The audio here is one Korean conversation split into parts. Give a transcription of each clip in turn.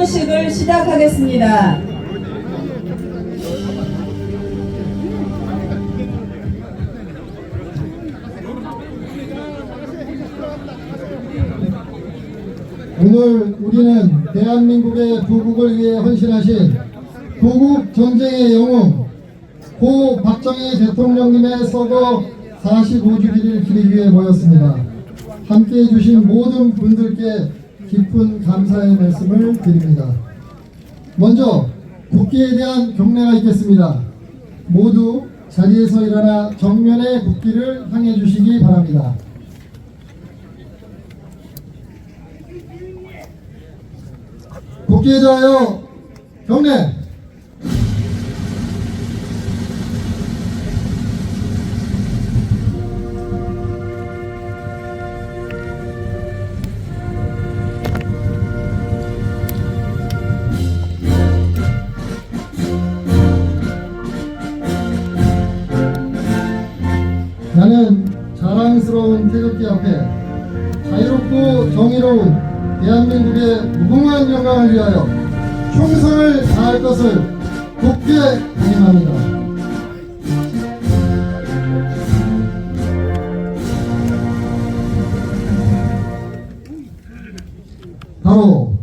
시문식을 시작하겠습니다. 오늘 우리는 대한민국의 부국을 위해 헌신하신 부국 전쟁의 영웅 고 박정희 대통령님의 서거 45주기를 기리기 위해 모였습니다. 함께해 주신 모든 분들께 깊은 감사의 말씀을 드립니다. 먼저 국기에 대한 경례가 있겠습니다. 모두 자리에서 일어나 정면의 국기를 향해 주시기 바랍니다. 국기에 대하여 경례. 나는 자랑스러운 태극기 앞에 자유롭고 정의로운 대한민국의 무궁한 영광을 위하여 충성을 다할 것을 굳게 다짐합니다. 바로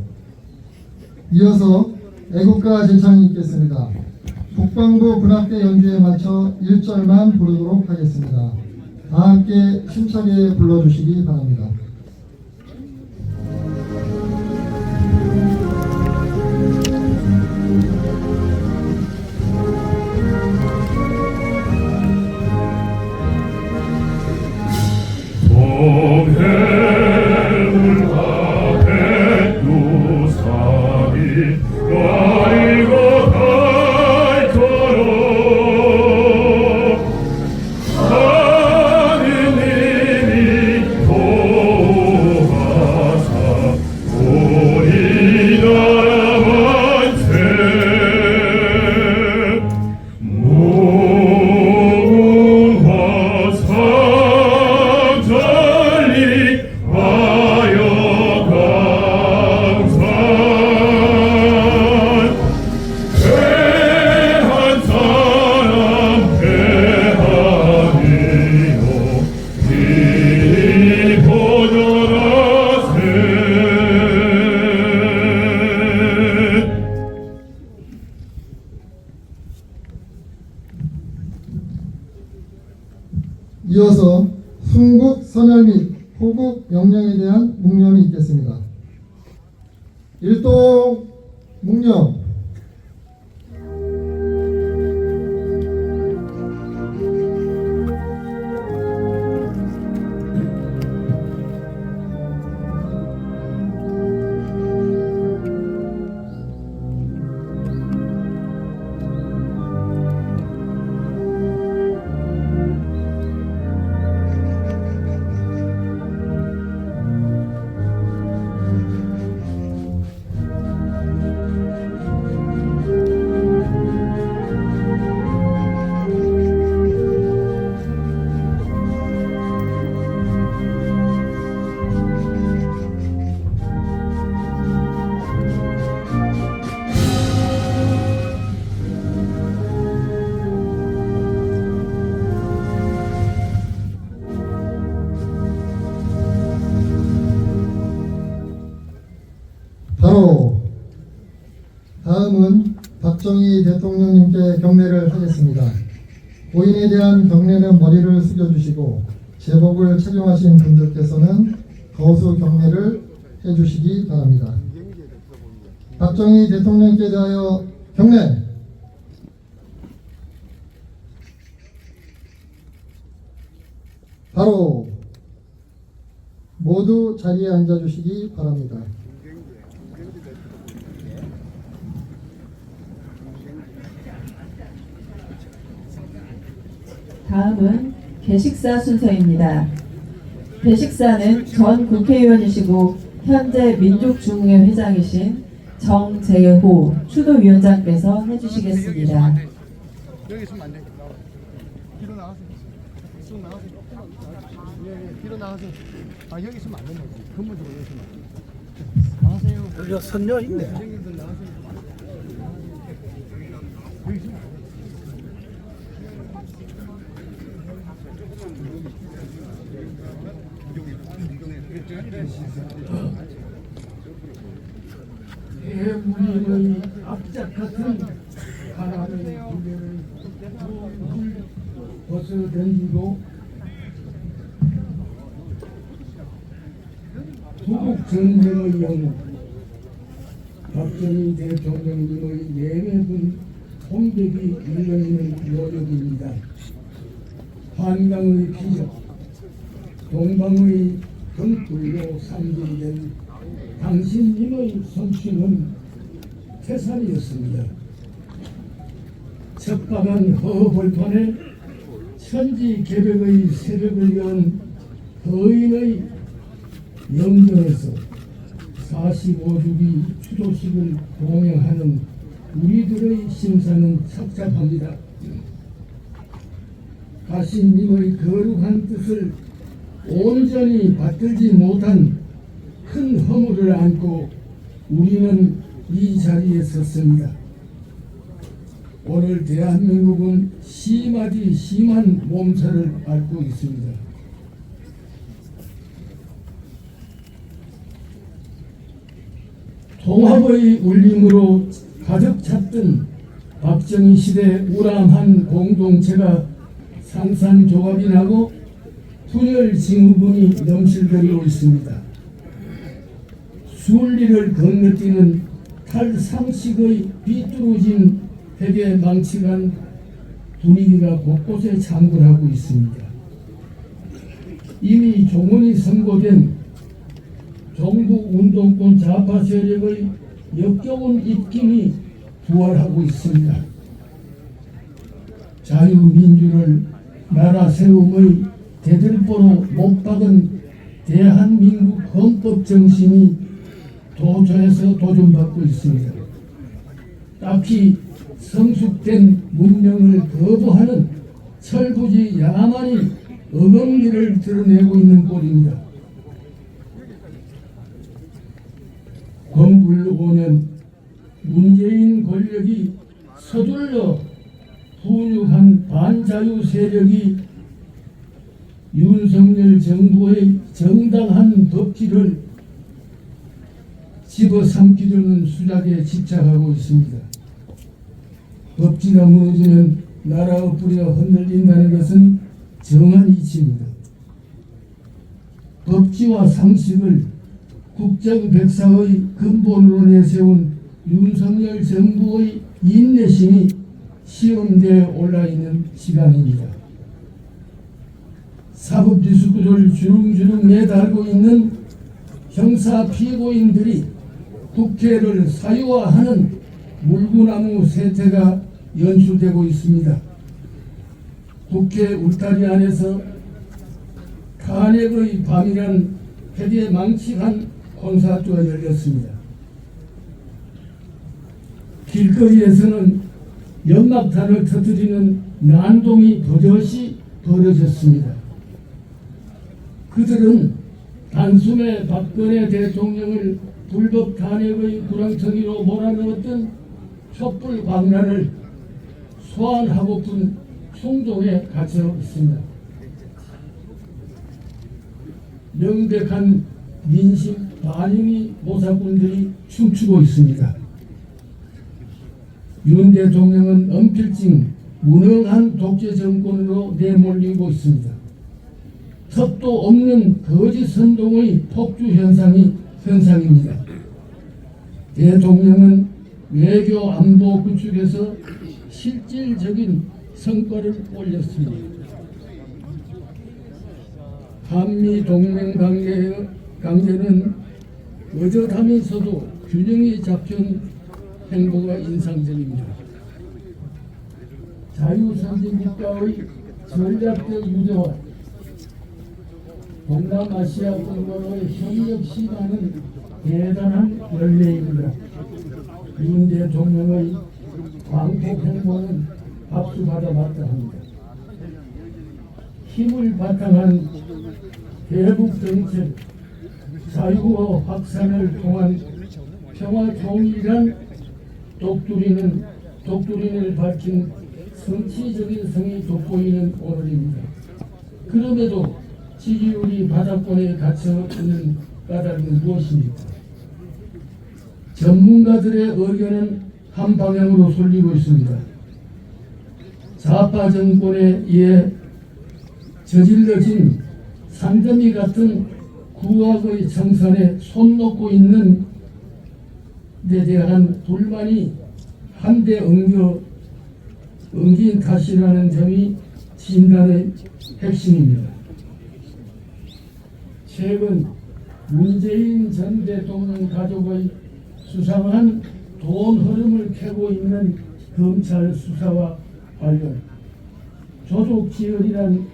이어서 애국가 제창이 있겠습니다. 국방부 군악대 연주에 맞춰 1절만 부르도록 하겠습니다. 다 함께 힘차게 불러주시기 바랍니다. 이어서 순국 선열 및 호국 영령에 대한 묵념이 있겠습니다. 일동 묵념. 바로 다음은 박정희 대통령님께 경례를 하겠습니다. 고인에 대한 경례는 머리를 숙여주시고 제복을 착용하신 분들께서는 거수 경례를 해주시기 바랍니다. 박정희 대통령께 대하여 경례. 바로 모두 자리에 앉아주시기 바랍니다. 다음은 개식사 순서입니다. 개식사는 전 국회의원이시고 현재 민족중흥회 회장이신 정재호 추도위원장께서 해주시겠습니다. 여기 있으면 안 돼. 뒤로 나가세요. 쭉 나가세요. 예, 뒤로 나가세요. 아, 여기 있으면 안 된다. 근무적으로 여기 있으면 안 돼. 나가세요. 여기 선녀 있네. 대무림의 앞짝 같은 바람의 기대를 벗어던지고 조국 전쟁의 영웅 박정희 대통령님의 내외분 홍백이 일러있는 노력입니다. 한강의 기적, 동방의 등불로 상징된 당신님의 성취는 태산이었습니다. 척박한 허벌판에 천지개벽의 새벽을 연 거인의 영전에서 45주기 추도식을 동행하는 우리들의 심사는 착잡합니다. 가신님의 거룩한 뜻을 온전히 받들지 못한 큰 허물을 안고 우리는 이 자리에 섰습니다. 오늘 대한민국은 심하디 심한 몸살을 앓고 있습니다. 통합의 울림으로 가득 찼던 박정희 시대 우람한 공동체가 산산조각이 나고 분열징후군이 넘실거리고 있습니다. 순리를 건너뛰는 탈상식의 비뚤어진 핵에 망치간 분위기가 곳곳에 창궐하고 있습니다. 이미 종언이 선고된 종북운동권 좌파 세력의 역겨운 입김이 부활하고 있습니다. 자유민주를 나라 세움의 대들보로 못 박은 대한민국 헌법 정신이 도처에서 도전받고 있습니다. 딱히 성숙된 문명을 거부하는 철부지 야만이 어금니를 드러내고 있는 꼴입니다. 건불 5년 문재인 권력이 서둘러 훈육한 반자유 세력이 윤석열 정부의 정당한 법치를 집어삼키려는 수작에 집착하고 있습니다. 법치가 무너지면 나라의 뿌리가 흔들린다는 것은 정한 이치입니다. 법치와 상식을 국정백사의 근본으로 내세운 윤석열 정부의 인내심이 시험대에 올라있는 시간입니다. 사법기수구를 주릉주릉 내달고 있는 형사 피고인들이 국회를 사유화하는 물구나무 세태가 연출되고 있습니다. 국회 울타리 안에서 탄핵의 밤이란 핵에 망치한 콘서트가 열렸습니다. 길거리에서는 연막탄을 터뜨리는 난동이 버젓이 벌어졌습니다. 그들은 단숨에 박근혜 대통령을 불법 탄핵의 구렁텅이로 몰아넣었던 촛불 광란을 소환하고픈 충동에 갇혀 있습니다. 명백한 민심 반영이 모사꾼들이 춤추고 있습니다. 윤 대통령은 언필증 무능한 독재 정권으로 내몰리고 있습니다. 턱도 없는 거짓 선동의 폭주 현상입니다. 대통령은 외교 안보 구축에서 실질적인 성과를 올렸습니다. 한미 동맹 관계는 어젓하면서도 균형이 잡힌 행보가 인상적입니다. 자유선진 국가의 전략적 유대와 동남아시아 국가의 협력 시간은 대단한 열매입니다. 윤 대통령의 광폭 행보는 박수받아 마땅합니다. 힘을 바탕한 대북 정책, 자유와 확산을 통한 평화 통일이란 독두린을 밝힌 성취적인 성이 돋보이는 오늘입니다. 그럼에도 지지율이 바닥권에 갇혀 있는 까닭은 무엇입니까? 전문가들의 의견은 한 방향으로 쏠리고 있습니다. 좌파 정권에 의해 저질러진 산더미 같은 구악의 청산에 손 놓고 있는 데 대한 불만이 한데 엉긴 탓이라는 점이 진단의 핵심입니다. 최근 문재인 전 대통령 가족의 수상한 돈 흐름을 캐고 있는 검찰 수사와 관련 조직 지연이란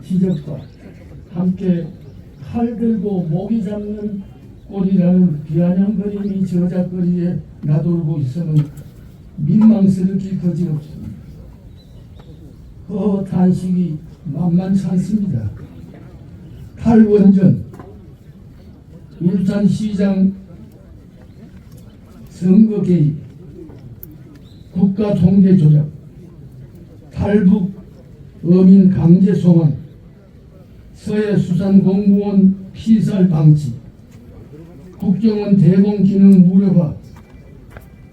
지적과 함께 칼 들고 모기 잡는 꼴이라는 비아냥거림이 저작거리에 나돌고 있으면 민망스럽기 거지없습니다. 그 단식이 만만치 않습니다. 탈원전, 울산시장 선거 개입, 국가 통제 조작, 탈북 어민 강제 송환, 서해 수산 공무원 피살 방치, 국정원 대공 기능 무력화,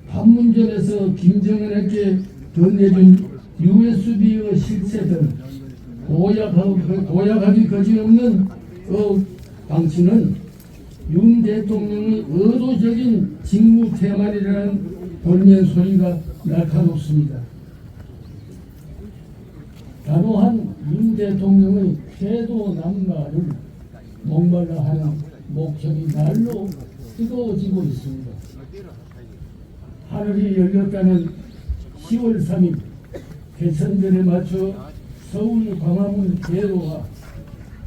판문점에서 김정은에게 건네준 USB의 실체 등 고약하기 거지없는 방치는 윤 대통령의 의도적인 직무 태만이라는 볼멘 소리가 날카롭습니다. 단호한 윤 대통령의 태도 남발을 목말라 하는 목청이 날로 뜨거워지고 있습니다. 하늘이 열렸다는 10월 3일 개천절에 맞춰 서울 광화문 대로와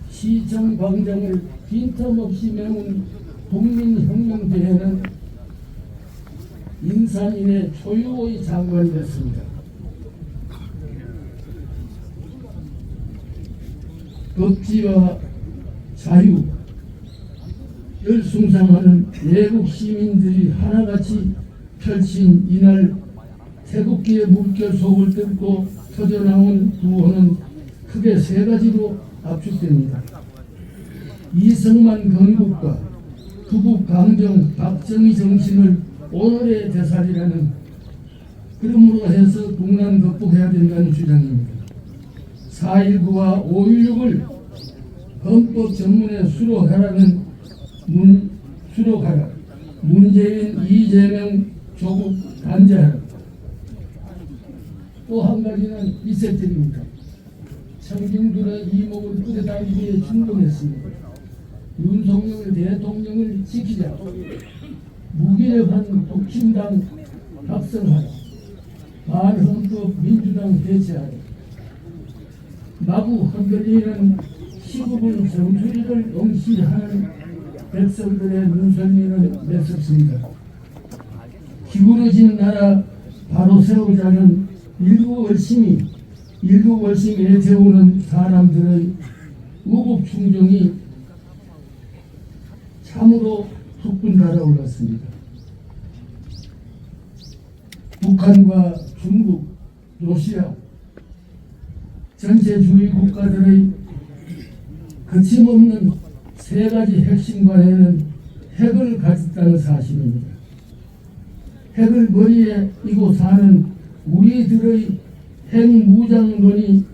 시청 광장을 빈틈없이 메운 국민혁명대회는 인산인의 초유의 장관이 됐습니다. 법치와 자유, 열숭상하는 외국 시민들이 하나같이 펼친 이날 태극기의 물결 속을 뚫고 터져나온 구호는 크게 세 가지로 압축됩니다. 이승만 건국과 구국 강경 박정희 정신을 오늘의 되살이라는, 그러므로 해서 국난 극복해야 된다는 주장입니다. 4.19와 5.16을 헌법 전문에 수록하라. 문재인, 이재명 조국 단죄하라. 또 한 가지는 이색적입니다. 청중들의 이목을 끌어당기기에 충분했습니다. 윤석열 대통령을 지키자. 무기력한 독침당 각성하라. 반헌법 민주당 대체하라. 마구 흔들리는 시국의 정수리를 응시하는 백성들의 눈썰미는 매섭습니다. 기울어진 나라 바로 세우자는 일구 월심에 태우는 사람들의 우국충정이 참으로 푹분 달아올랐습니다. 북한과 중국, 러시아, 전체주의 국가들의 거침없는 세 가지 핵심 관해는 핵을 가졌다는 사실입니다. 핵을 머리에 이고 사는 우리들의 핵무장론은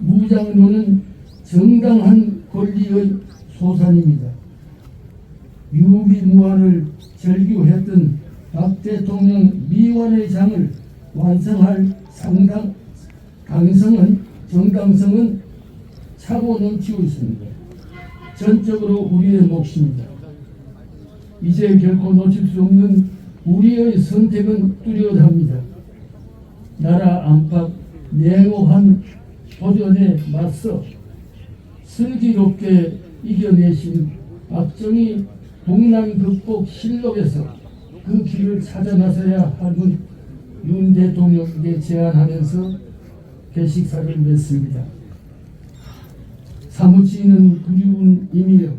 정당한 권리의 소산입니다. 유비무환을 절규했던 박 대통령 미완의 장을 완성할 정당성은 차고 넘치고 있습니다. 전적으로 우리의 몫입니다. 이제 결코 놓칠 수 없는 우리의 선택은 뚜렷합니다. 나라 안팎 냉혹한 도전에 맞서 슬기롭게 이겨내신 박정희 국난 극복 실록에서 그 길을 찾아 나서야 하는 윤 대통령에게 제안하면서 개식사를 맺습니다. 사무치는 그리운 이미여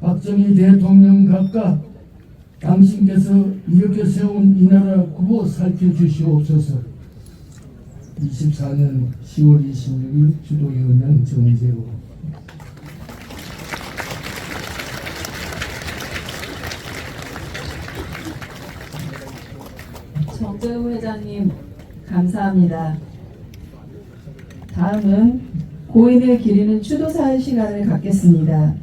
박정희 대통령 각각 당신께서 이렇게 세운 이 나라 구호 살펴주시옵소서. 24년 10월 26일 주도위원장 정재호. 정재호 회장님 감사합니다. 다음은 고인을 기리는 추도사의 시간을 갖겠습니다.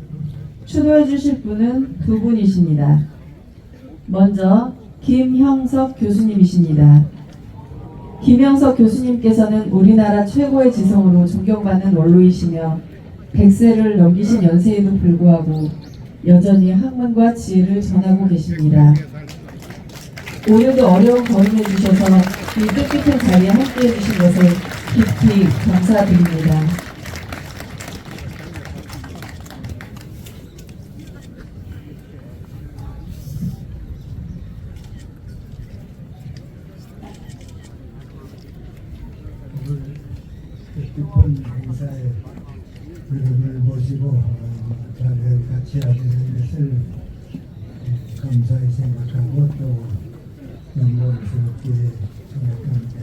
추도해 주실 분은 두 분이십니다. 먼저 김형석 교수님이십니다. 김형석 교수님께서는 우리나라 최고의 지성으로 존경받는 원로이시며 100세를 넘기신 연세에도 불구하고 여전히 학문과 지혜를 전하고 계십니다. 오늘도 어려운 거인해 주셔서 이 뜻깊은 자리에 함께해 주신 것에 깊이 감사드립니다. 오늘 뜻깊은 행사에 여러분을 모시고 자리를 같이 하게 된 것을 감사히 생각하고 또 영광스럽게 생각합니다.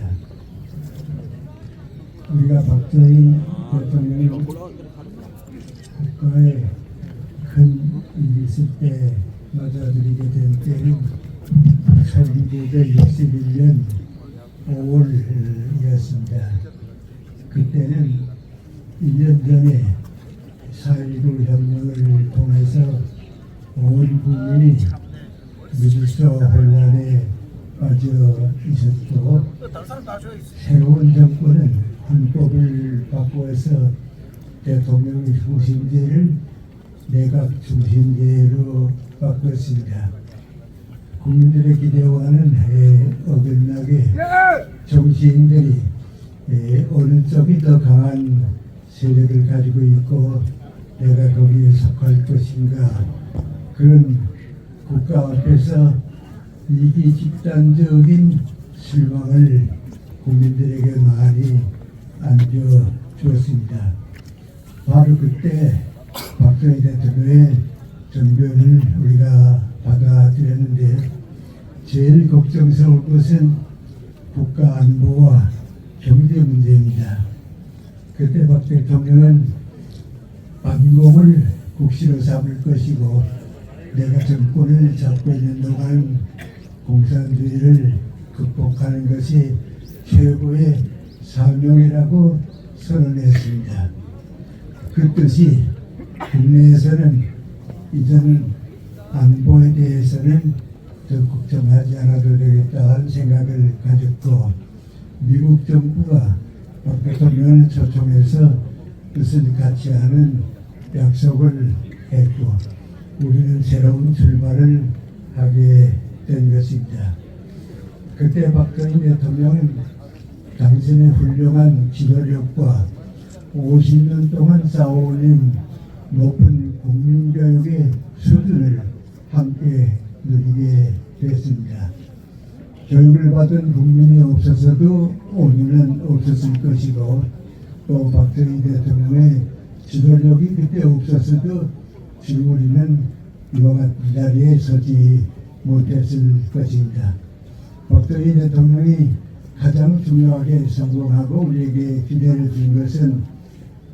우리가 박정희 대통령이 국가에 큰 일이 있을 때 맞아들이게 된 때는 1961년 5월이었습니다. 그때는 1년 전에 4.19 혁명을 통해서 온 국민이 미질서 혼란에 빠져 있었고, 새로운 정권은 헌법을 바꾸어서 대통령 중심제를 내각 중심제로 바꿨습니다. 국민들의 기대와는 어긋나게 정치인들이 어느 쪽이 더 강한 세력을 가지고 있고 내가 거기에 속할 것인가, 그런 국가 앞에서 이기 집단적인 실망을 국민들에게 많이 안겨주었습니다. 바로 그때 박정희 대통령의 전변을 우리가 받아들였는데, 제일 걱정스러울 것은 국가 안보와 경제 문제입니다. 그때 박 대통령은 반공을 국시로 삼을 것이고, 내가 정권을 잡고 있는 동안 공산주의를 극복하는 것이 최고의 사명이라고 선언했습니다. 그 뜻이 국내에서는 이제는 안보에 대해서는 더 걱정하지 않아도 되겠다는 생각을 가졌고, 미국 정부가 박 대통령을 초청해서 뜻을 같이 하는 약속을 했고, 우리는 새로운 출발을 하게 된 것입니다. 그때 박정희 대통령은 당신의 훌륭한 지도력과 50년 동안 쌓아올린 높은 국민교육의 수준을 함께 누리게 됐습니다. 교육을 받은 국민이 없어서도 오늘은 없었을 것이고, 또 박정희 대통령의 지도력이 그때 없었어도 지금 우리는 이와 같은 자리에 서지 못했을 것입니다. 박정희 대통령이 가장 중요하게 성공하고 우리에게 기대를 준 것은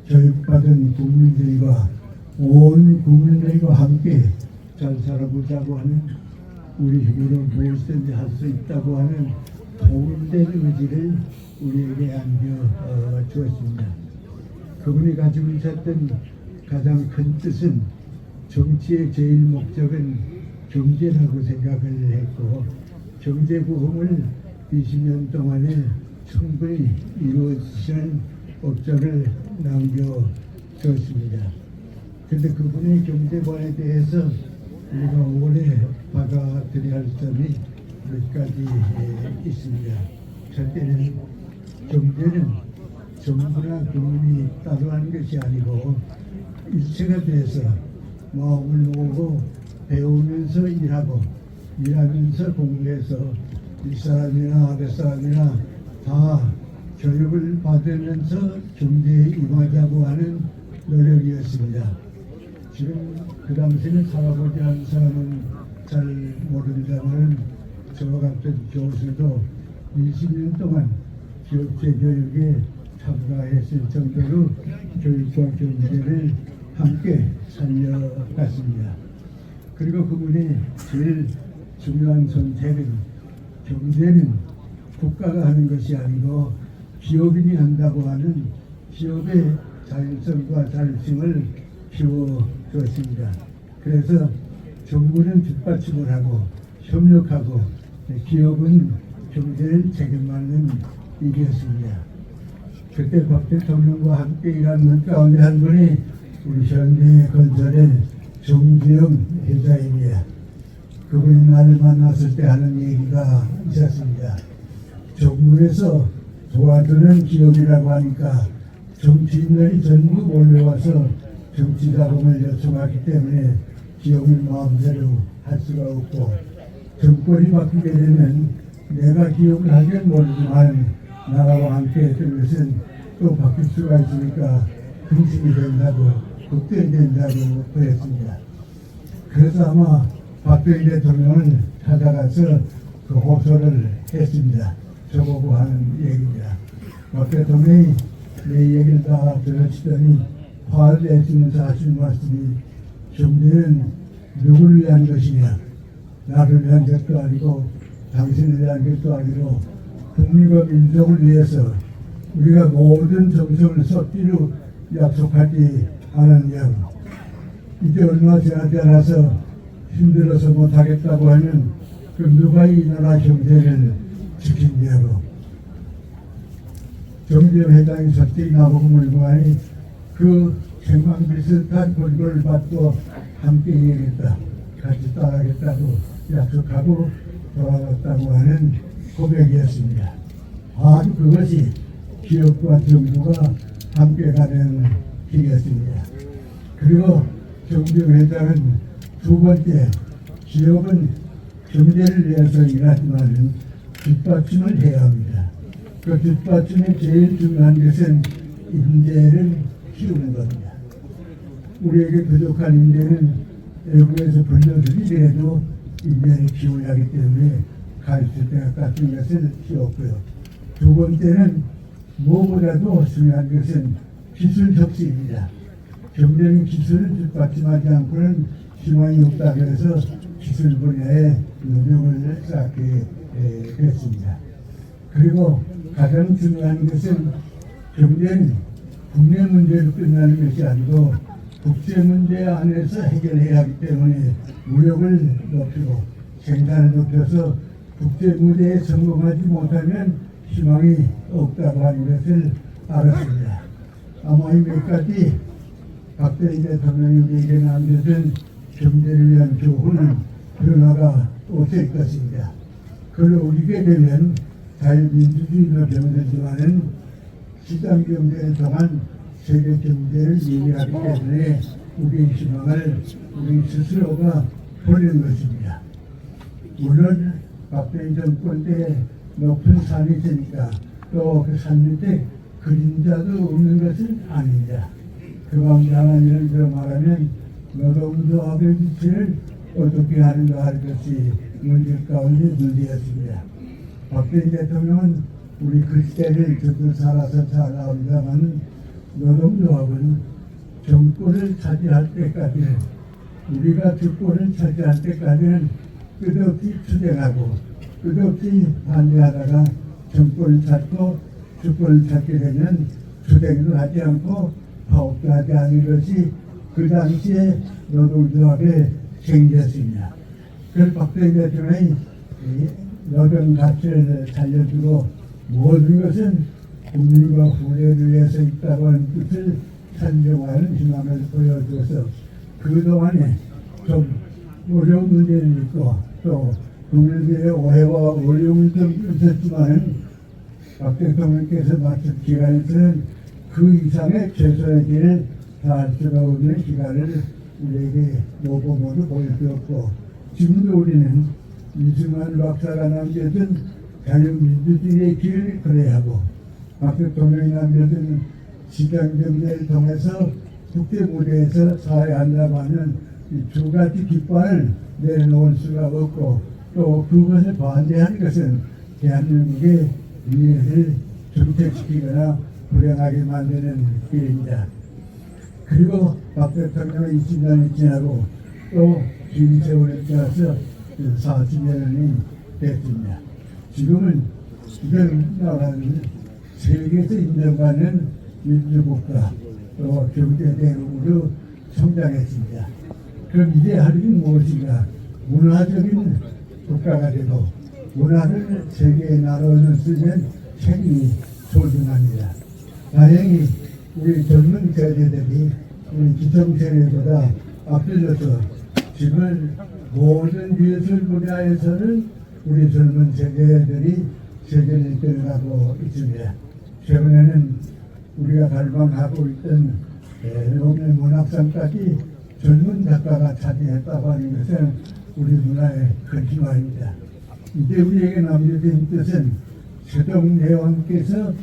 교육받은 국민들과 온 국민들과 함께 잘 살아보자고 하는, 우리 힘으로 무엇이든지 할 수 있다고 하는 통일된 의지를 우리에게 안겨주었습니다. 그분이 가지고 있었던 가장 큰 뜻은 정치의 제일 목적은 경제라고 생각을 했고, 경제 부흥을 20년 동안에 충분히 이루어지는 업적을 남겨줬습니다. 그런데 그분의 경제관에 대해서 우리가 오래 받아들여야 할 점이 몇 가지 있습니다. 첫째는 경제는 정부나 국민이 따로 하는 것이 아니고 일체가 돼서 마음을 모으고 배우면서 일하고, 일하면서 공부해서 윗사람이나 아랫사람이나 다 교육을 받으면서 경제에 임하자고 하는 노력이었습니다. 지금 그 당시에 살아보지 않은 사람은 잘 모른다면 저와 같은 교수도 20년 동안 기업체 교육에 참가했을 정도로 교육과 경제를 함께 살려갔습니다. 그리고 그분의 제일 중요한 선택은 경제는 국가가 하는 것이 아니고 기업인이 한다고 하는 기업의 자율성과 자율성을 키워주었습니다. 그래서 정부는 뒷받침을 하고 협력하고 기업은 경제를 책임하는 일이었습니다. 그때 박 대통령과 함께 일하는 가운데 한 분이 우리 현대건설의 정주영 회장입니다. 그분이 나를 만났을 때 하는 얘기가 있었습니다. 정부에서 도와주는 기업이라고 하니까 정치인들이 전부 몰려와서 정치 자금을 요청하기 때문에 기업을 마음대로 할 수가 없고, 정권이 바뀌게 되면 내가 기업을 하긴 모르지만 나라와 함께 했던 것은 또 바뀔 수가 있으니까 근심이 된다고, 걱정이 된다고 그랬습니다. 그래서 아마 박정희 대통령을 찾아가서 그 호소를 했습니다. 저보고 하는 얘기입니다. 박 대통령이 내 얘기를 다 들으시더니 화를 내시면서 하신 말씀이, 경제는 누구를 위한 것이냐, 나를 위한 것도 아니고 당신을 위한 것도 아니고 국민과 민족을 위해서 우리가 모든 정성을 쏟기로 약속하지 않았냐. 이제 얼마 지나지 않아서 힘들어서 못하겠다고 하면 그 누가 이 나라 경제를 지킨냐고. 정재영 회장이 솔직히 나보고 물고하니 그 생방 비슷한 권고를 받고 함께 해야겠다, 같이 따라가겠다고 약속하고 돌아갔다고 하는 고백이었습니다. 아주 그것이 기업과 정부가 함께 가는 길이었습니다. 그리고 정재영 회장은 두 번째, 기업은 경제를 위해서 일하지만 뒷받침을 해야 합니다. 그 뒷받침이 제일 중요한 것은 인재를 키우는 겁니다. 우리에게 부족한 인재는 외국에서 불려들이더라도 인재를 키워야 하기 때문에 가르칠 때가 같은 것을 키웠고요. 두 번째는 무엇보다도 중요한 것은 기술 혁신입니다. 경제는 기술을 뒷받침하지 않고는 희망이 없다. 그래서 기술 분야에 노력을 쌓게 됐습니다. 그리고 가장 중요한 것은 경제는 국내 문제로 끝나는 것이 아니고 국제 문제 안에서 해결해야 하기 때문에 무역을 높이고 생산을 높여서 국제 무대에 성공하지 못하면 희망이 없다고 하는 것을 알았습니다. 아마 이 몇 가지 박정희 대통령이 우리에게 남겨준 경제를 위한 교훈은 변화가 없을 것입니다. 그걸 오르게 되면 자유민주주의로 병들지만은 시장 경제를 통한 세계 경제를 이해하기 때문에 우리의 희망을 우리 스스로가 버리는 것입니다. 물론 박정희 정권 때 높은 산이 있으니까 또 그 산 밑에 그림자도 없는 것은 아닙니다. 그 가운데 하나 예를 들어 말하면 노동조합의 위치를 어떻게 하는가 하는 것이 문제 가운데 문제였습니다. 박정희 대통령은 우리 그 시대를 듣고 살아서 잘 압니다만 노동조합은 정권을 차지할 때까지는, 우리가 주권을 차지할 때까지는 끝없이 투쟁하고 끝없이 반대하다가 정권을 찾고 주권을 찾게 되면 투쟁도 하지 않고 파업도 하지 않는 것이 그 당시에 노동조합의 생기였습니다. 그래서 박정희 대통령이 노동 가치를 살려주고 모든 것은 국민과 후대를 위해서 있다고 하는 뜻을 산정하는 희망을 보여줘서 그동안에 좀 어려운 문제는 있고 또 국민들의 오해와 어려움이 좀 있었지만 박 대통령께서 맡은 기간에서는 그 이상의 최소의 길을 다할 수가 없는 기간을 우리에게 모범으로 보여주었고, 지금도 우리는 이승만 박사가 남겨둔 자유민주주의의 길을 걸어야하고 박 대통령이 남겨둔 시장경제를 통해서 국제무대에서 사회한다고 하는 이 두 가지 깃발을 내놓을 수가 없고 또 그것을 반대하는 것은 대한민국의 미래를 정체시키거나 불행하게 만드는 길입니다. 그리고 박 대통령의 20년이 지나고 또 긴 세월이 지나서 40년이 됐습니다. 지금은 우리나라는 세계에서 인정받는 민주국가 또 경제 대국으로 성장했습니다. 그럼 이제 할 일은 무엇인가? 문화적인 국가가 되고 문화를 세계에 나눠줄 수 있는 책임이 소중합니다. 다행히 우리 젊은 세대들이 우리 기성세대보다 앞질러서 지금 모든 예술 분야에서는 우리 젊은 세대들이 세계를 이끌어가고 있습니다. 최근에는 우리가 갈망하고 있던 노벨 문학상까지 젊은 작가가 차지했다고 하는 것은 우리 문화의 큰 희망입니다. 이제 우리에게 남겨진 뜻은 세종대왕께서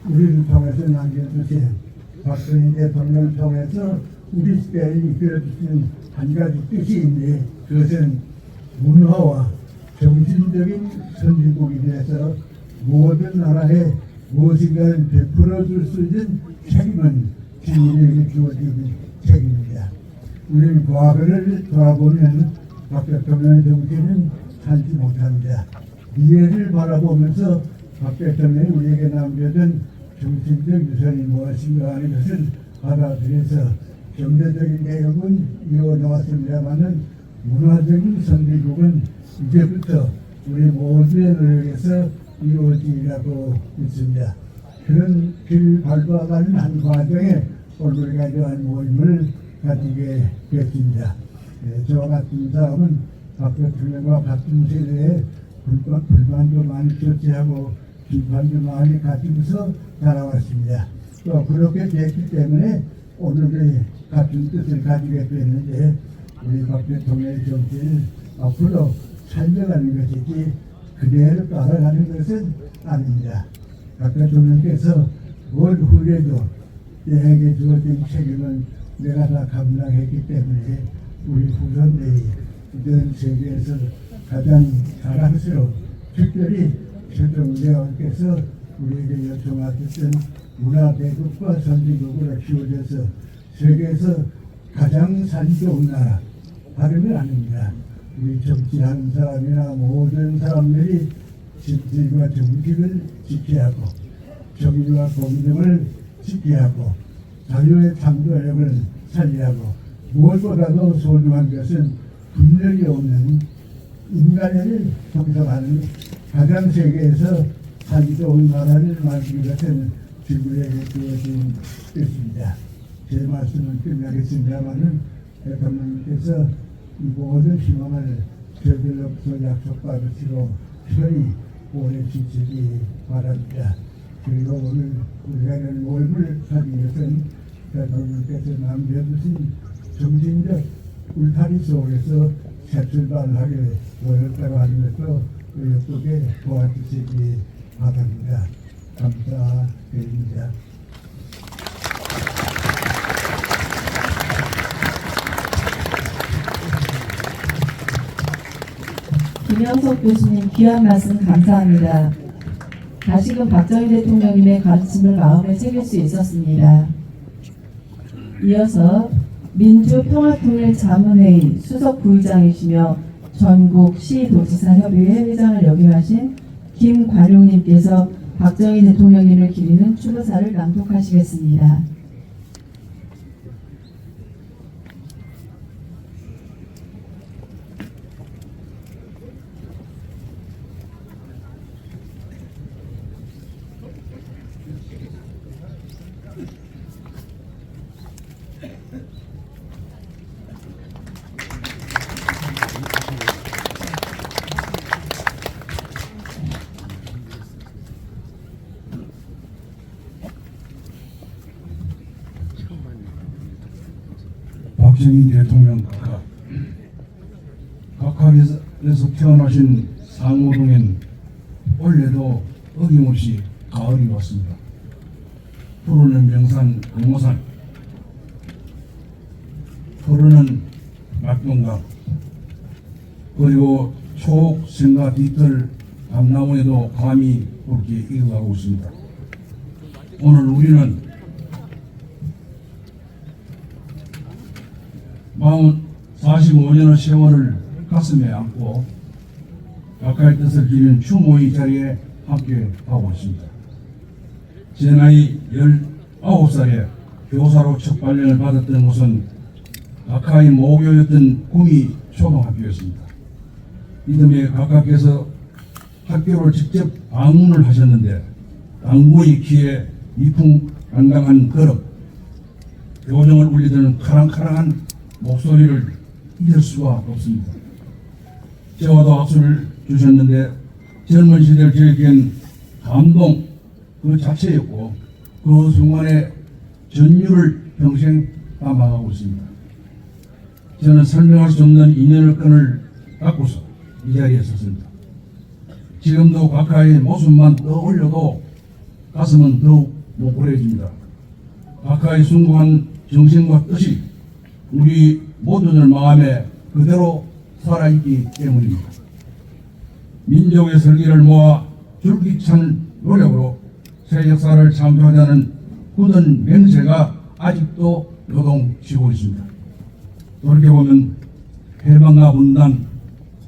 우리를 통해서 남겨주신 박근혜 대통령을 통해서 우리 시대를 이끌어주신 한 가지 뜻이 있는데 그것은 문화와 정신적인 선진국이 돼서 모든 나라에 무엇인가를 베풀어 줄 수 있는 책임은 시민에게 주어진 책임입니다. 우리는 과거를 돌아보면 박 대통령의 정신은 참지 못합니다. 미래를 바라보면서 박 대통령이 우리에게 남겨준 정신적 유산이 무엇인가 하는 것을 받아들여서 경제적인 개혁은 이루어나왔습니다만은 문화적인 선진국은 이제부터 우리 모두의 노력에서 이루어지라고 있습니다. 그런 길 밟아가는 한 과정에 오늘 우리가 이러한 모임을 가지게 됐습니다. 저와 같은 사람은 박 대통령과 같은 세대에 불만도 많이 교체하고 비판도 많이 가지고서 살아왔습니다. 또 그렇게 됐기 때문에 오늘 같은 뜻을 가지게 됐는데 우리 박 대통령의 정치를 앞으로 살려가는 것이지 그대로 따라가는 것은 아닙니다. 박 대통령께서 뭘 후려도 내게 주어진 책임은 내가 다 감당했기 때문에 우리 후손들이 이전 세계에서 가장 자랑스러운 특별히 세종대왕께서 우리에게 요청하셨던 문화대국과 선진국으로 키워져서 세계에서 가장 살기 좋은 나라 다름이 아닙니다. 우리 정치하는 사람이나 모든 사람들이 진실과 정직을 지켜야 하고 정의와 공정을 지켜야 하고 자유의 창조력을 살려야 하고 무엇보다도 소중한 것은 분열이 없는 인간을 형성하는 가장 세계에서 살기 좋은 나라를 만드는 것은 지구에게 주어진 뜻입니다. 제 말씀을 끝내겠습니다만은 대통령께서 이 모든 희망을 저들로부터 약속받으시고 편히 오래 지키기 바랍니다. 그리고 오늘 우리가 이런 모임을 하기 위해서는 대통령께서 남겨주신 정신적 울타리 속에서 새 출발하게 모였다고 하는 것도 예쁘게 도와주시기 바랍니다. 감사드립니다. 김영석 교수님 귀한 말씀 감사합니다. 다시금 박정희 대통령님의 가르침을 마음에 새길 수 있었습니다. 이어서 민주평화통일자문회의 수석 부의장이시며 전국 시도지사협의회 회장을 역임하신 김관용님께서 박정희 대통령님을 기리는 추도사를 낭독하시겠습니다. 박정희 대통령 각하에서 태어나신 상호동엔 올해도 어김없이 가을이 왔습니다. 푸르는 명산 금호산, 푸르는 낙동강, 그리고 초옥, 생가, 뒤틀, 감나무에도 감이 그렇게 익어가고 있습니다. 오늘 우리는 45년의 세월을 가슴에 안고 각하의 뜻을 기리는 추모의 자리에 함께 하고 있습니다. 제 나이 19살에 교사로 첫 발령을 받았던 곳은 각하의 모교였던 구미 초등학교였습니다. 이듬해 각하께서 학교를 직접 방문을 하셨는데 당부의 키에 이풍당당한 걸음, 교정을 울리던 카랑카랑한 목소리를 잊을 수가 없습니다. 저와도 악수를 주셨는데 젊은 시절 저에겐 감동 그 자체였고 그 순간의 전율을 평생 담아가고 있습니다. 저는 설명할 수 없는 인연의 끈을 닦고서 이 자리에 섰습니다. 지금도 각하의 모습만 떠올려도 가슴은 더욱 뭉클해집니다. 각하의 숭고한 정신과 뜻이 우리 모두들 마음에 그대로 살아있기 때문입니다. 민족의 설기를 모아 줄기찬 노력으로 새 역사를 창조하자는 굳은 맹세가 아직도 요동치고 있습니다. 돌이켜보면 해방과 분단,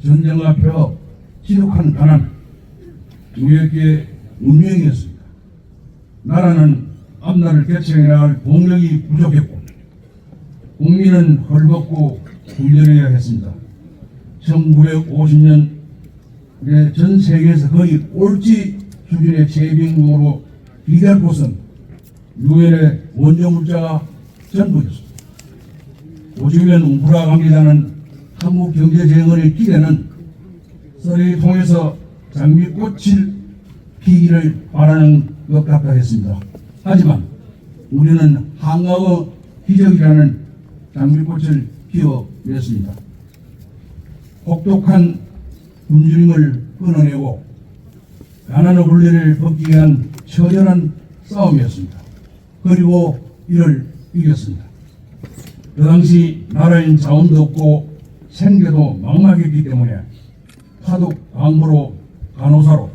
전쟁과 폐업, 지독한 가난, 우리에게 운명이었습니다. 나라는 앞날을 개척해 나갈 동력이 부족했고 국민은 헐벗고 군전해야 했습니다. 1950년 전 세계에서 거의 꼴찌 수준의 재빙으로 기대할 곳은 유엔의 원조 물자가 전부였습니다. 50년 우프라 관계자는 한국경제재건의 기대는 썰이 통해서 장미꽃을 피기를 바라는 것 같다 했습니다. 하지만 우리는 한강의 기적이라는 장미꽃을 피워냈습니다. 혹독한 굶주림을 끊어내고 가난의 굴레를 벗기 위한 처절한 싸움이었습니다. 그리고 이를 이겼습니다. 그 당시 나라엔 자원도 없고 생계도 막막했기 때문에 파독 강부로 간호사로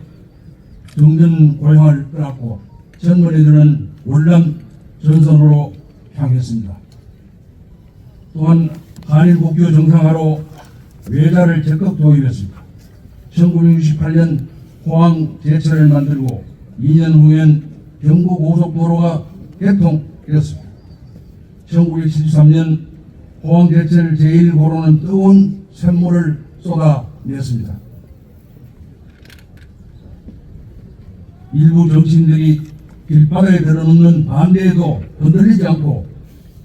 정든 고향을 떠났고 젊은이들은 월남 전선으로 향했습니다. 또한 한일 국교 정상화로 외자를 적극 도입했습니다. 1968년 포항 제철을 만들고 2년 후엔 경부고속도로가 개통되었습니다. 1973년 포항 제철 제1고로는 뜨거운 샘물을 쏟아냈습니다. 일부 정치인들이 길바닥에 들어놓는 반대에도 흔들리지 않고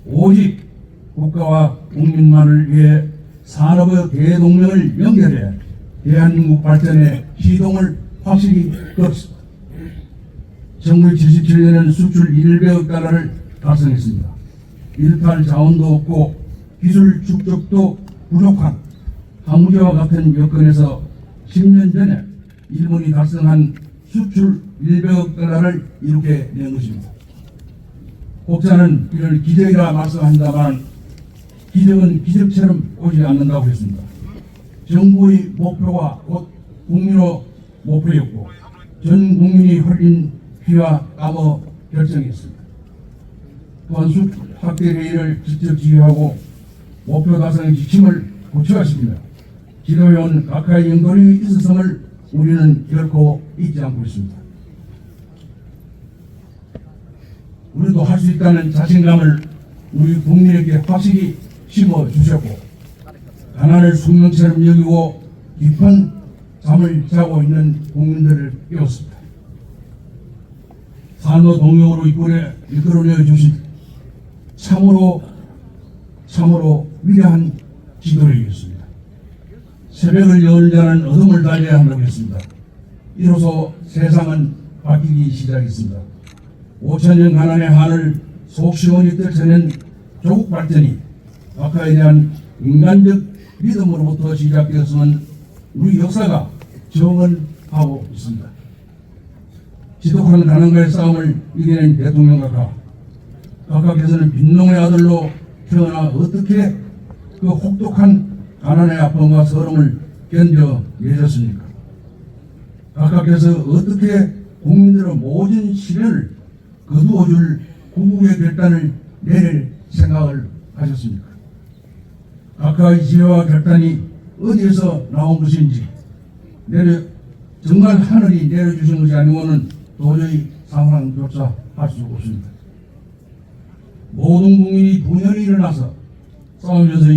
오직 국가와 국민만을 위해 산업의 대동맹을 연결해 대한민국 발전에 시동을 확실히 걸었습니다. 1977년에는 수출 100억 달러를 달성했습니다. 일탈 자원도 없고 기술 축적도 부족한 항우제와 같은 여건에서 10년 전에 일본이 달성한 수출 100억 달러를 이루게 된 것입니다. 혹자는 이를 기적이라 말씀한다만 기적은 기적처럼 오지 않는다고 했습니다. 정부의 목표가 곧 국민의 목표였고 전 국민이 흘린 피와 땀의 결정이었습니다. 또한 수출 확대 회의를 직접 지휘하고 목표 달성의 지침을 구체화시키며 지도해온 각하의 연도이 있었음을 우리는 결코 잊지 않고 있습니다. 우리도 할 수 있다는 자신감을 우리 국민에게 확실히 심어주셨고 가난을 숙명처럼 여기고 깊은 잠을 자고 있는 국민들을 깨웠습니다. 산호 동역으로 이끌어내 주신 참으로 위대한 지도력이었습니다. 새벽을 여는 자는 어둠을 달려야 한다고 했습니다. 이로써 세상은 바뀌기 시작했습니다. 5천년 가난의 한을 속 시원히 떨쳐낸 조국 발전이 각하에 대한 인간적 믿음으로부터 시작되었으면 우리 역사가 정언하고 있습니다. 지독한 가난과의 싸움을 이겨낸 대통령 각하께서는 빈농의 아들로 태어나 어떻게 그 혹독한 가난의 아픔과 서름을 견뎌내셨습니까? 각하께서 어떻게 국민들의 모든 시련을 거두어줄 구국의 결단을 내릴 생각을 하셨습니까? 각하의 지혜와 결단이 어디에서 나온 것인지 정말 하늘이 내려주신 것이 아니고는 도저히 상상조차 할 수 없습니다. 모든 국민이 분열이 일어나서 싸우면서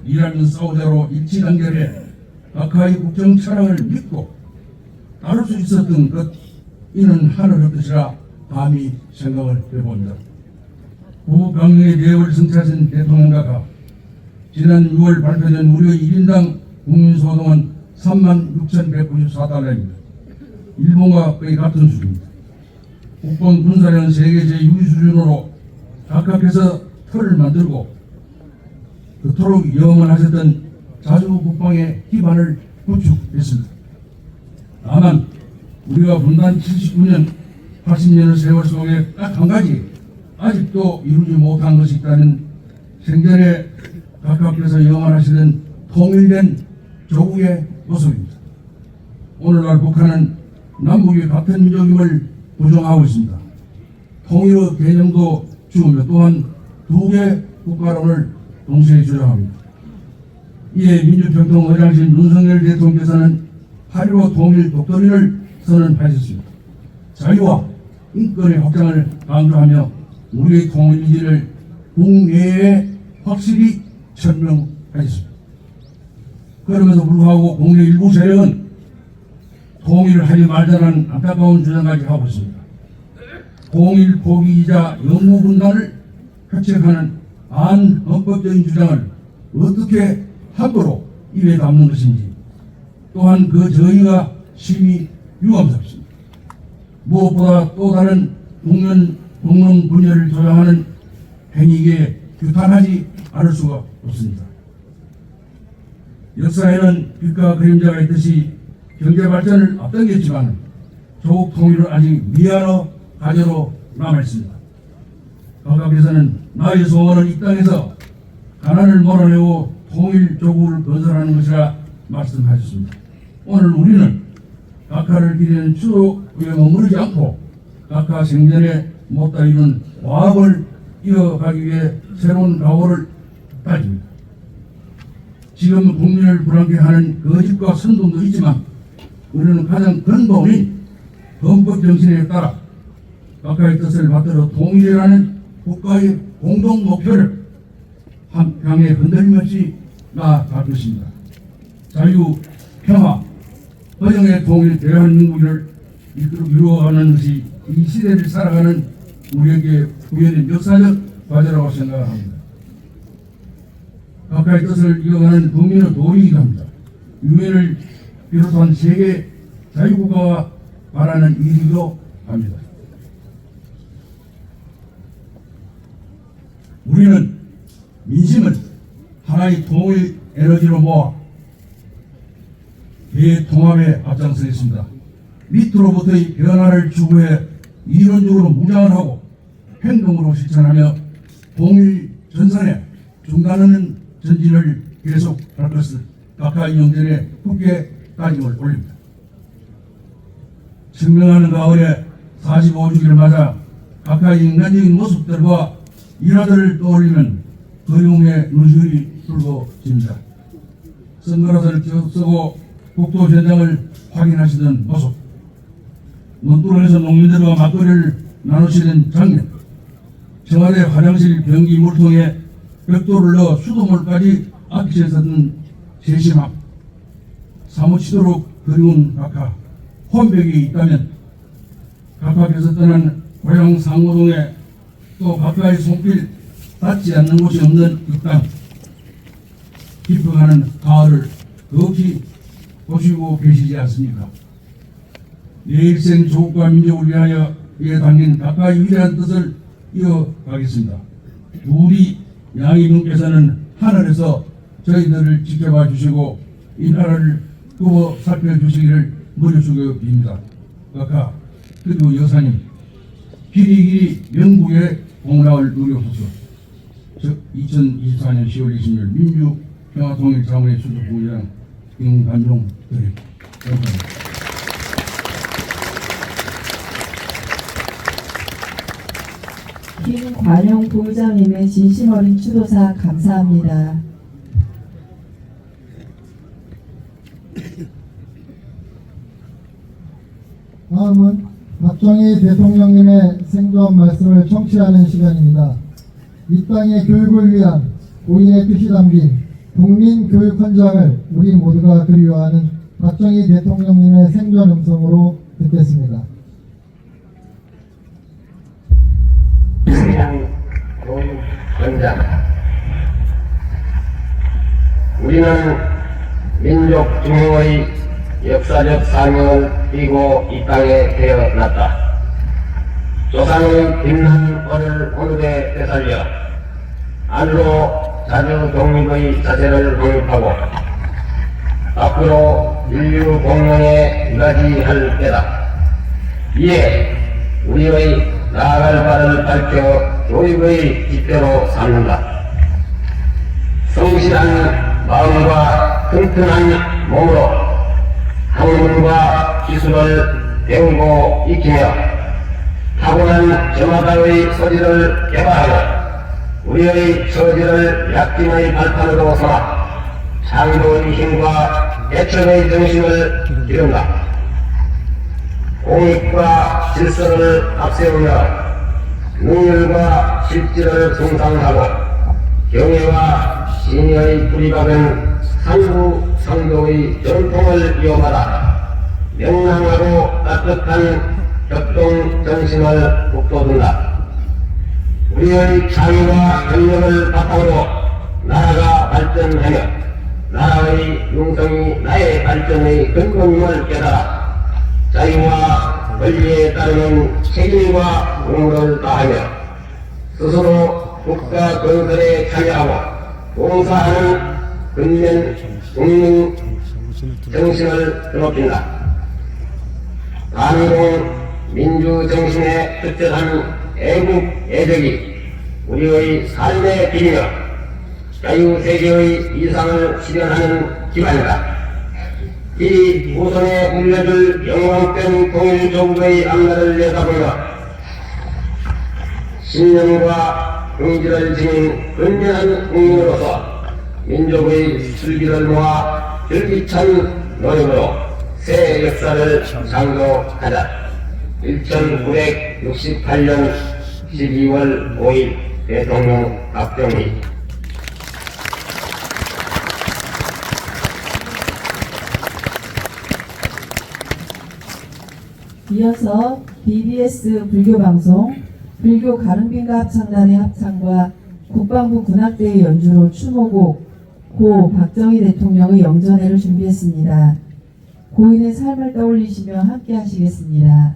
일하면서 싸우자로 일치단결해 각하의 국정 철학을 믿고 따를 수 있었던 것, 이는 하늘의 뜻이라 감히 생각을 해봅니다. 구국 강령의 내역을 성취하신 대통령 각하, 지난 6월 발표된 우리의 1인당 국민소득은 36,194달러입니다. 일본과 거의 같은 수준입니다. 국방 군사력은 세계 제6위 수준으로 각하께서 틀을 만들고 그토록 영원하셨던 자주 국방의 기반을 구축했습니다. 다만 우리가 분단 79년, 80년의 세월 속에 딱 한 가지 아직도 이루지 못한 것이 있다는 생전에 각하께서 영원하시던 통일된 조국의 모습입니다. 오늘날 북한은 남북이 같은 민족임을 부정하고 있습니다. 통일의 개념도 주우며 또한 두 개 국가론을 동시에 주장합니다. 이에 민주평통의장신 윤석열 대통령께서는 8.15 통일 독도리를 선언하셨습니다. 자유와 인권의 확장을 강조하며 우리의 통일의지를 국내에 확실히 천명하셨습니다. 그럼에도 불구하고 국내 일부 세력은 통일을 하지 말자는 안타까운 주장까지 하고 있습니다. 통일 포기이자 영구 분단을 획책하는 반헌법적인 주장을 어떻게 함부로 입에 담는 것인지, 또한 그 저희가 심히 유감스럽습니다. 무엇보다 또 다른 국론 분열을 조장하는 행위에 규탄하지 않을 수가 없습니다. 역사에는 빛과 그림자가 있듯이 경제 발전을 앞당겼지만 조국 통일은 아직 미완의 과제로 남아 있습니다. 각하께서는 나의 소원은 이 땅에서 가난을 몰아내고 통일 조국을 건설하는 것이라 말씀하셨습니다. 오늘 우리는 각하를 기리는 추억에 머무르지 않고 각하 생전에 못다 이룬 과학을 이어가기 위해 새로운 각오를 다집니다. 지금 국민을 불안케 하는 거짓과 선동도 있지만 우리는 가장 근본인 헌법 정신에 따라 각하의 뜻을 받들어 통일이라는 국가의 공동 목표를 향해 흔들림 없이 나아갈 것입니다. 자유, 평화, 허정의 통일 대한민국을 이루어가는 것이 이 시대를 살아가는 우리에게 부여된 역사적 과제라고 생각합니다. 각하의 뜻을 이어가는 국민의 도리이기도 합니다. 유엔을 비롯한 세계 자유국가가 바라는 일이기도 합니다. 우리는 민심을 하나의 통일 에너지로 모아 대통합에 앞장서겠습니다. 밑으로부터의 변화를 추구해 이론적으로 무장을 하고 행동으로 실천하며 통일 전선에 중단하는 전진을 계속할 것을 각하의 영전에 굳게 다짐을 올립니다. 증명하는 가을에 45주기를 맞아 각하의 인간적인 모습들과 일화들을 떠올리면 그리움의 눈시울이 붉어집니다. 선글라스를 쓰고 국토전장을 확인하시던 모습, 논두렁에서 농민들과 막걸리를 나누시는 장면, 청와대 화장실 변기 물통에 벽돌을 넣어 수돗물까지 아끼셨던 세심함, 사무치도록 그리운 각하, 혼백이 있다면 각하께서 떠난 고향 상무동에 또 각하의 손길 닿지 않는 곳이 없는 이 땅, 깊어가는 가을을 더욱이 보시고 계시지 않습니까? 내 일생 조국과 민족을 위하여 이에 담긴 각하의 위대한 뜻을 이어가겠습니다. 우리 양이분께서는 하늘에서 저희들을 지켜봐 주시고 이 나라를 끄고 살펴주시기를 머리 숙여 빕니다. 각하 그리고 여사님 길이 영국의 공락을 누려소서. 2024년 10월 20일 민주평화통일자문회 수석부의장 김관종 드립니다. 감사합니다. 김관영 부의장님의 진심 어린 추도사 감사합니다. 다음은 박정희 대통령님의 생전 말씀을 청취하는 시간입니다. 이 땅의 교육을 위한 고인의 뜻이 담긴 국민교육 헌장을 우리 모두가 그리워하는 박정희 대통령님의 생전 음성으로 듣겠습니다. 교육 현장. 우리는 민족 중흥의 역사적 사명을 띠고 이 땅에 태어났다. 조상의 빛난 오늘 오늘에 되살려 안으로 자주 독립의 자세를 확립하고 앞으로 인류 공명에 이바지할 때다. 이에 우리의 나아갈 바를 밝혀 교육의 지표로 삼는다. 성실한 마음과 튼튼한 몸으로 학문과 기술을 배우고 익히며 타고난 저마다의 소질을 개발하고 우리의 처지를 약진의 발판으로 삼아 창조의 힘과 애청의 정신을 기른다. 공익과 질서를 앞세우며 능률과 실질을 숭상하고 경애와 신의의 뿌리박은 상부상조의 전통을 이어받아 명랑하고 따뜻한 협동 정신을 북돋운다. 우리의 창의와 경력을 바탕으로 나라가 발전하며 나라의 융성이 나의 발전의 근본임을 깨달아 자유와 권리에 따르는 책임과 공로를 다하며 스스로 국가 건설에 참여하고 봉사하는 근면 국민 정신을 드높인다. 반공 민주 정신에 투철한 애국 애적이 우리의 삶의 길이며 자유세계의 이상을 실현하는 기반이다. 이 후손에 물려줄 영광된 통일조국의 앞날을 내다보며 신념과 긍지를 지닌 근면한 국민으로서 민족의 슬기를 모아 줄기찬 노력으로 새 역사를 창조하자. 1968년 12월 5일 대통령 박정희. 이어서 BBS 불교방송 불교 가릉빈가 합창단의 합창과 국방부 군악대의 연주로 추모곡 고 박정희 대통령의 영전회를 준비했습니다. 고인의 삶을 떠올리시며 함께 하시겠습니다.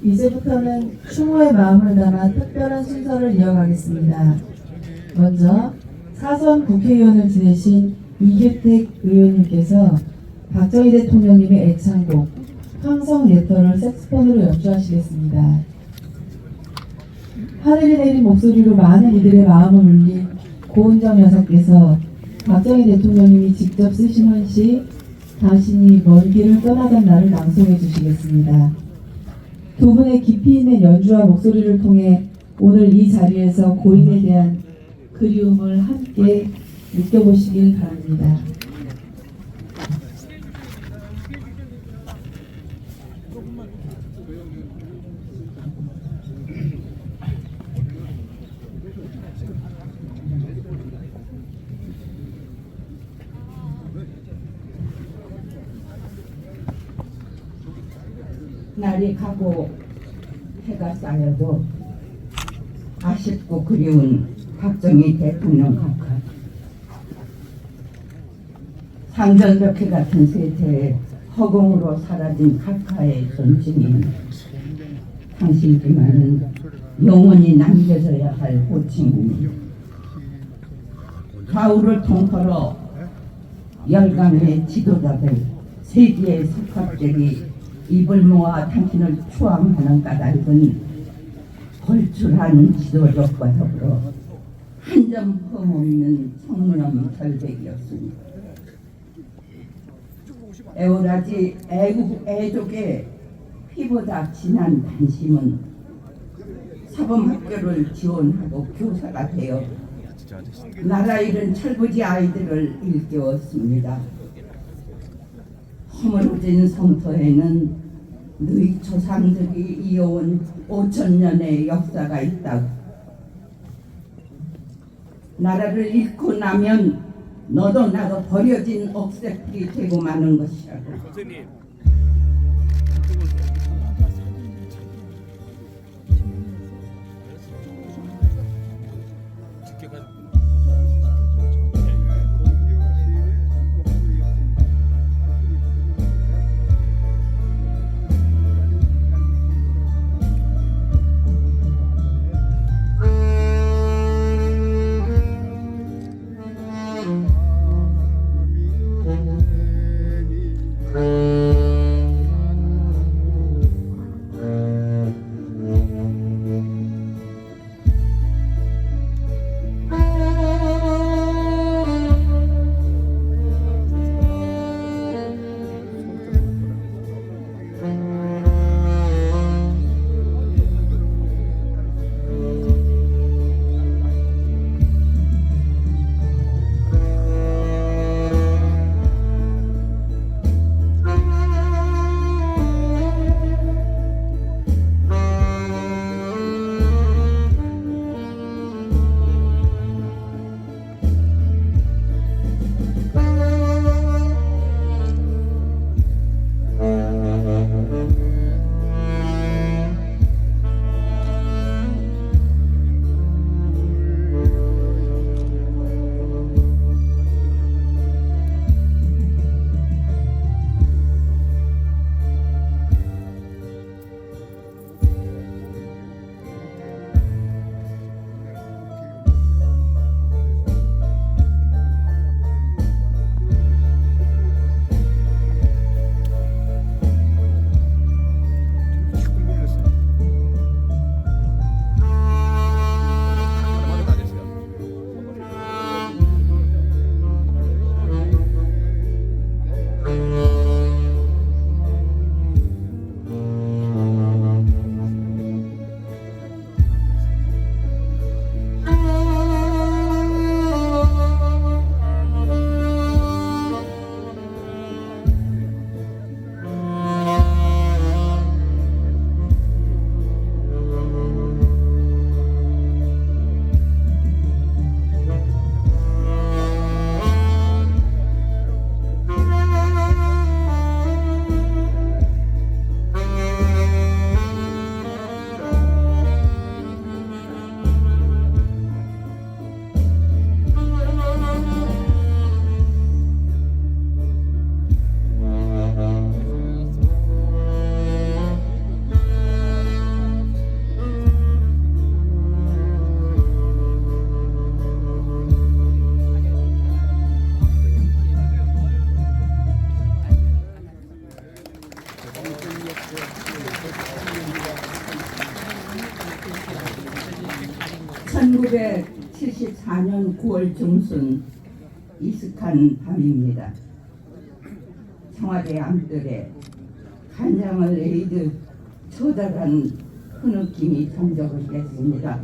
이제부터는 추모의 마음을 담아 특별한 순서를 이어가겠습니다. 먼저 사선 국회의원을 지내신 이규택 의원님께서 박정희 대통령님의 애창곡 황성예터를 색스폰으로 연주하시겠습니다. 하늘이 내린 목소리로 많은 이들의 마음을 울린 고은정 여사께서 박정희 대통령님이 직접 쓰신 헌시 당신이 먼 길을 떠나간 날을 낭송해 주시겠습니다. 두 분의 깊이 있는 연주와 목소리를 통해 오늘 이 자리에서 고인에 대한 그리움을 함께 느껴보시길 바랍니다. 날이 가고 해가 쌓여도 아쉽고 그리운 박정희 대통령 각하. 상전벽해 같은 세태에 허공으로 사라진 각하의 존칭이 당신께만은 영원히 남겨져야 할 호칭입니다. 가을을 통틀어 열강의 지도자들 세계의 석학들이 입을 모아 당신을 추앙하는 까닭은 걸출한 지도력과 더불어 한 점 흠없는 청렴 결백이었습니다. 애월하지 애족의 피보다 진한 단심은 사범학교를 지원하고 교사가 되어 나라 잃은 철부지 아이들을 일깨웠습니다. 허물어진 성터에는 너희 조상들이 이어온 5,000년의 역사가 있다고. 나라를 잃고 나면 너도 나도 버려진 억새풀이 되고 마는 것이라고. (1974년 9월) 중순 이슥한 밤입니다. 청와대 암뜰에 간장을 에이드 처절한 흐느낌이 잠적을 했습니다.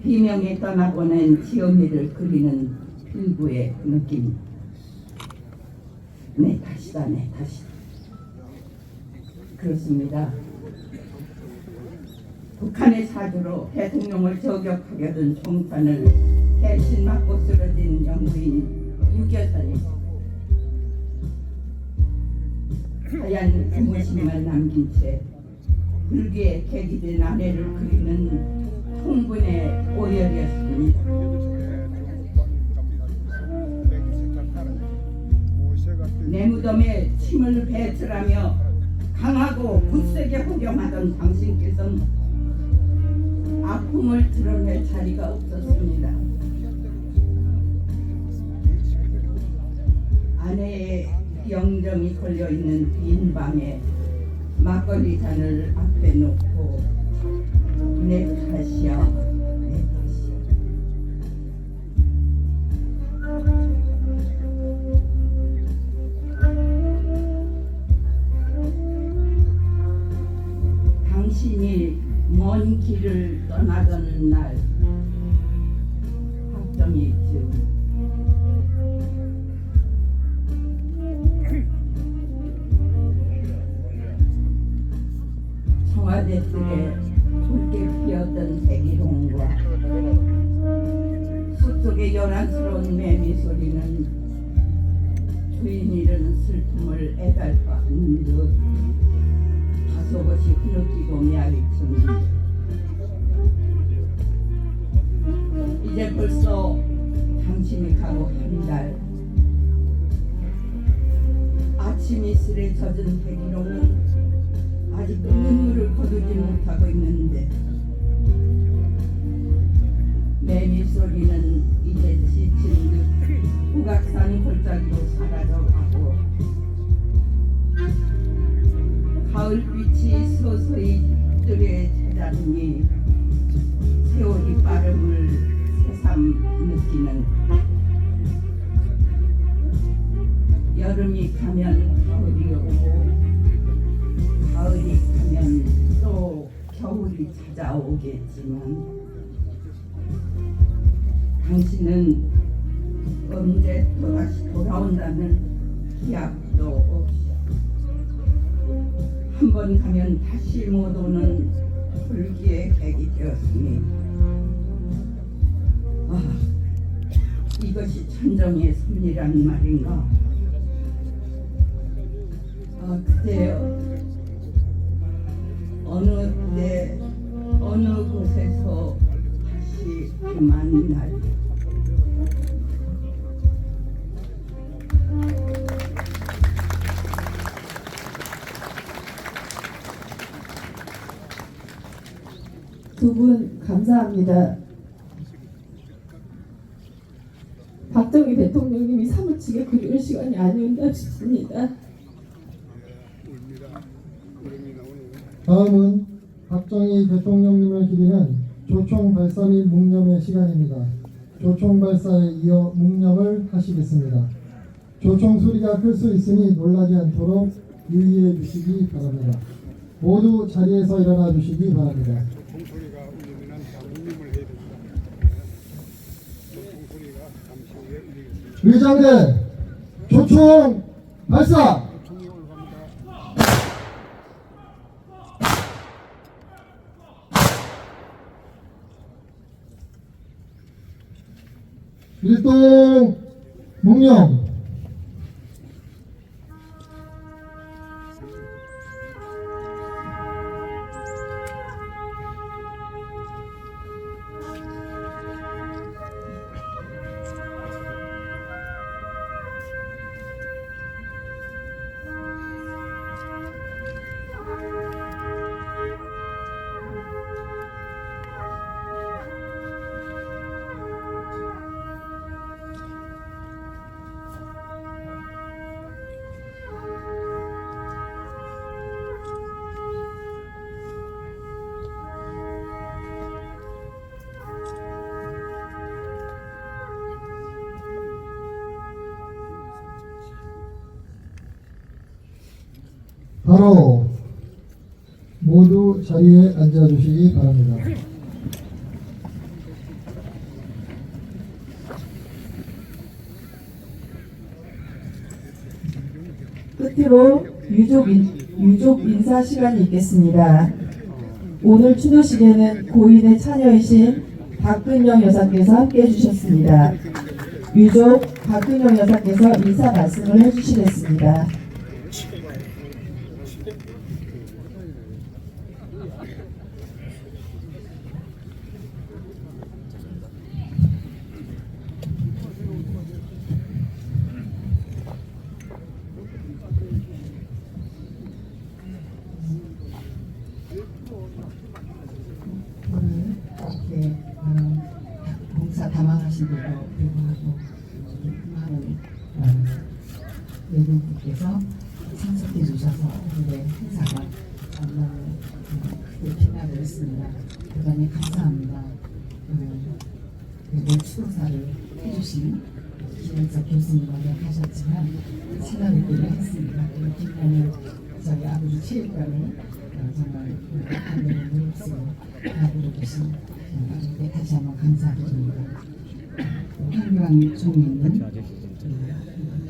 비명에 떠나보낸 지엄이를 그리는 필부의 느낌. 네, 다시다, 네, 다시. 그렇습니다. 북한의 사주로 대통령을 저격하려던 총탄을 대신 맞고 쓰러진 영부인 유교선이 하얀 부모심만 남긴 채 불기에 객이된 아내를 그리는 통분의 오열이었습니다. 내 무덤에 침을 뱉으라며 강하고 굳세게 호령하던 당신께서는 아픔을 드러낼 자리가 없었습니다. 아내의 영정이 걸려있는 빈 방에 막걸리 잔을 앞에 놓고 내 탓이야, 내 탓이야. 당신이 먼 길을 떠나던 날 박정희 쯤 아랫들에 붉게 피었던 백일홍과 숲속의 요란스러운 매미 소리는 주인 잃은 슬픔을 애달파는 듯 다소곳이 흐느끼고 메아리치는 이제 벌써 당신이 가고 한 달. 아침 이슬에 젖은 백일홍은 아직도 눈물을 거두지 못하고 있는데 매미 소리는 이제 지친 듯 우각산 골짜기로 사라져가고 가을빛이 서서히 뜰에 찾아오니 세월이 빠름을 새삼 느끼는 여름이 가면 가을이 오고 가을이 가면 또 겨울이 찾아오겠지만 당신은 언제 또다시 돌아온다는 기약도 없이 한 번 가면 다시 못 오는 불기의 객이 되었으니 이것이 천정의 섭리란 말인가. 그때요 어느 때 어느 곳에서 다시 만날 두 분 감사합니다. 박정희 대통령님이 사무치게 그리울 시간이 아니었나 싶습니다. 다음은 박정희 대통령님을 기리는 조총 발사 및 묵념의 시간입니다. 조총 발사에 이어 묵념을 하시겠습니다. 조총 소리가 클 수 있으니 놀라지 않도록 유의해 주시기 바랍니다. 모두 자리에서 일어나 주시기 바랍니다. 종소리가 울리면 묵념을 해야 됩니다. 종소리가 잠시 후에 울리겠습니다. 의장대 조총 발사! 총이 올라갑니다. 일동 묵념. 바로 모두 자리에 앉아주시기 바랍니다. 끝으로 유족 인사 시간이 있겠습니다. 오늘 추도식에는 고인의 처녀이신 박근영 여사께서 함께 해주셨습니다. 유족 박근영 여사께서 인사 말씀을 해주시겠습니다. 이렇게 봉사 담당하신데도 불구하고 많은 외국분께서 참석해 주셔서 오늘의 행사가 너무 크게 빛나고 있습니다. 대단히 감사합니다. 그리고 추도사를 해주신 김현석 교수님 먼저 가셨지만 찾아뵙기로 했습니다. 그리고 김현을 저희 아버지 체육관을 정말 안내를 무릅쓰고 하고 계신 아버지께 다시 한번 감사드립니다. 한강 총리님,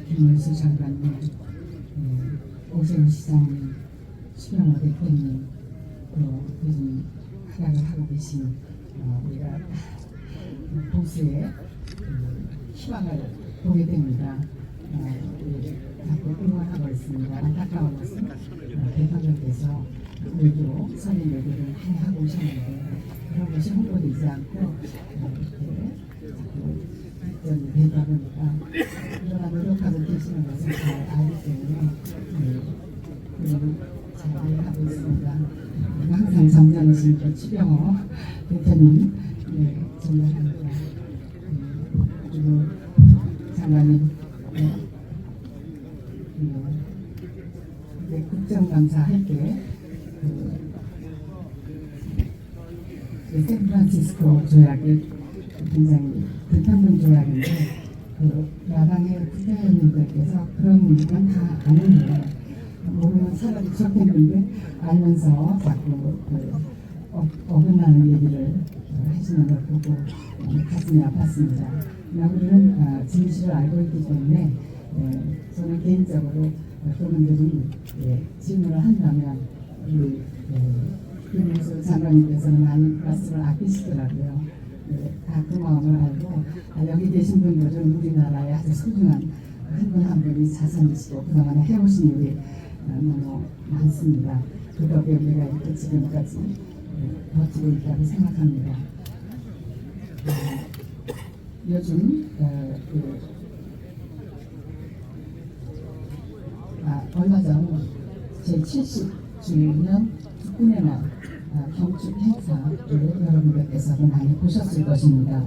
김문수 장관님, 오세훈 시장님, 수영호 대표님, 요즘 활약을 하고 계신 우리가 보수의 희망을 보게 됩니다. 자꾸 응원하고 있습니다. 안타까운 것은 대통령께서 외교, 선임 외교를 많이 하고 오셨는데 그런 것이 홍보되지 않고 이렇게 자꾸 일정이 되다 보니까 그러나 노력하고 계시는 것을 잘 알기 때문에 잘 하고 있습니다. 항상 정정이신 그 추경호 대표님 존경합니다. 그리고 장관님 국정감사 할때 샌프란시스코 조약이 굉장히 불평등 조약인데 야당의 국회의원님들께서 그런 건 다 아는데 모르면 차라리 좋겠는데 알면서 자꾸 어긋나는 얘기를 하시는 걸 보고 가슴이 아팠습니다. 우리는 진실을 알고 있기 때문에 저는 개인적으로 그분들이 질문을 한다면 우리 김문수 장관님께서는 많이 말씀을 아끼시더라고요. 다 그 마음을 알고 여기 계신 분들은 우리나라의 아주 소중한 한 분 한 분이 자산이시고 그동안에 해오신 일이 너무 많습니다. 그 덕에 우리가 이렇게 지금까지 버티고 있다고 생각합니다. 요즘 얼마 전 제70주년 국군의 날 경축 행사를 여러분들께서도 많이 보셨을 것입니다.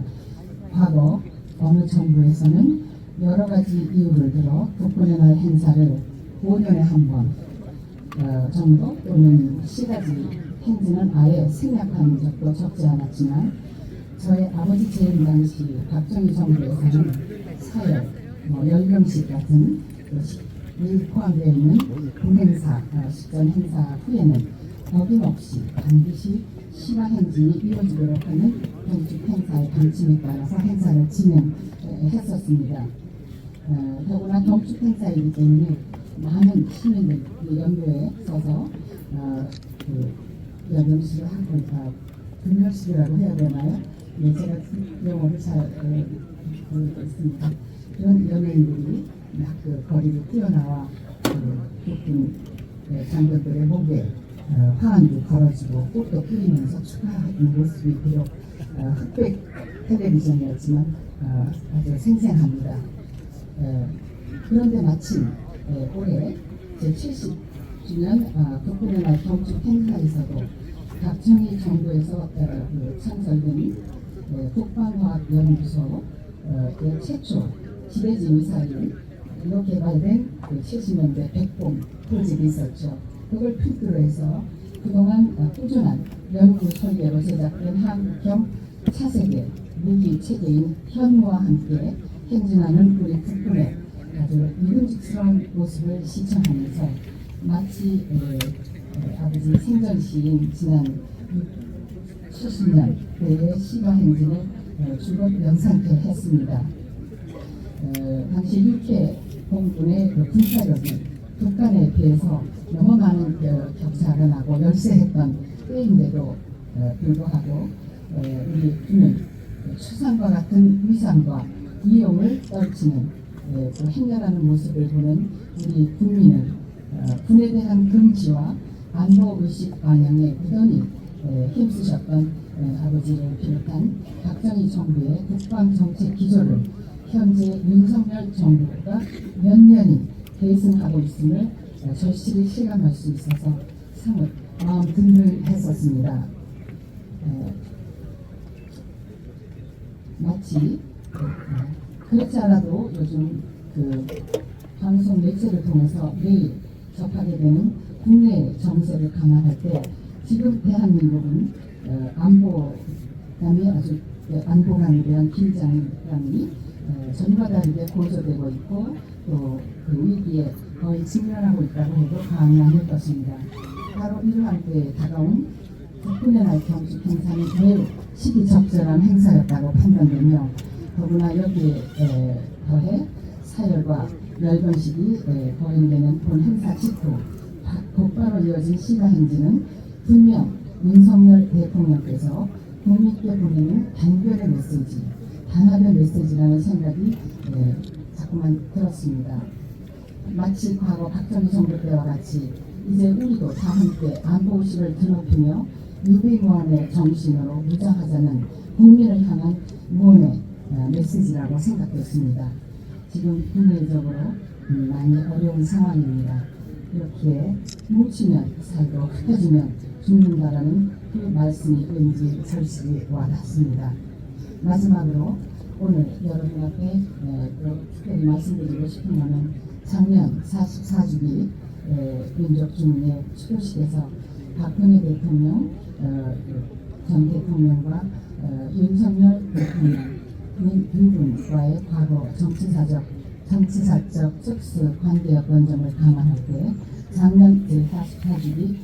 과거 어느 정부에서는 여러 가지 이유를 들어 국군의 날 행사를 5년에 한 번 정도 또는 시가지 행진은 아예 생략한 적도 적지 않았지만 저의 아버지 재임 당시 박정희 정부에서는 사열, 열병식 같은 이 포함되어 있는 군행사, 식전 행사 후에는 어김없이 반드시 시가행진이 이루어지도록 하는 경축 행사의 방침에 따라서 행사를 진행했었습니다. 더구나 경축 행사이기 때문에 많은 시민들이 연도에 써서 열병식을 하고 분열식이라고 해야 되나요? 제가 영어를 잘 모르겠습니다. 그런 연예인들이 막 거리를 뛰어나와 국군 장병들의 목에 화환도 걸어주고 꽃도 뿌리면서 축하하는 모습이 비록 흑백 텔레비전이었지만 아주 생생합니다. 그런데 마침 올해 제70주년 국군의 날 경축 행사에서도 박정희 정부에서 창설된 국방과학연구소 최초 지대지 미사일로 개발된 70년대 백bom 프로젝트가 있었죠. 그걸 필두로 해서 그동안 꾸준한 연구 설계로 제작된 한국형 차세대 무기 체계인 현무와 함께 행진하는 우리 국군의 아주 믿음직스러운 모습을 시청하면서 마치 아버지 생전 시인 지난 70년 그의 시가 행진을 주로 명상케 했습니다. 당시 UK 공군의 군사력이 북한에 비해서 너무 많은 격차가 나고 열세했던 때인데도 불구하고 우리 군은 추상과 같은 위상과 이용을 떨치는 또 행렬하는 모습을 보는 우리 국민은 군에 대한 긍지와 안보의식 반영에 무던히 힘쓰셨던 아버지를 비롯한 박정희 정부의 국방정책 기조를 현재 윤석열 정부가 면면히 계승하고 있음을 절실히 실감할 수 있어서 사뭇 마음 든든했었습니다. 마치 그렇지 않아도 요즘 방송 매체를 통해서 매일 접하게 되는 국내 정세를 감안할 때 지금 대한민국은 안보감이 아주 안보감에 대한 긴장감이 전과 다르게 고조되고 있고 또 그 위기에 거의 직면하고 있다고 해도 과언이 아닐 것입니다. 바로 이러한 때에 다가온 국군의 날 경축 행사는 매우 시기적절한 행사였다고 판단되며 더구나 여기에 더해 사열과 열병식이 거행되는 본 행사 직후 곧바로 이어진 시가 행진은 분명 윤석열 대통령께서 국민께 보내는 단결의 메시지, 단합의 메시지라는 생각이 자꾸만 들었습니다. 마치 과거 박정희 정부 때와 같이 이제 우리도 다 함께 안보의식을 드높이며 유비무환의 정신으로 무장하자는 국민을 향한 무언의 메시지라고 생각했습니다. 지금 국내적으로 많이 어려운 상황입니다. 이렇게 뭉치면 살고 흩어지면 죽는다라는 그 말씀이 왠지 절실히 와닿습니다. 마지막으로 오늘 여러분 앞에 특별히 말씀드리고 싶은 것은 작년 44주기 민족주민의 추도식에서 박근혜 대통령, 전 대통령과 윤석열 대통령 두 분과의 과거 정치사적 특수 관계였던 점을 감안할 때 작년 제44주기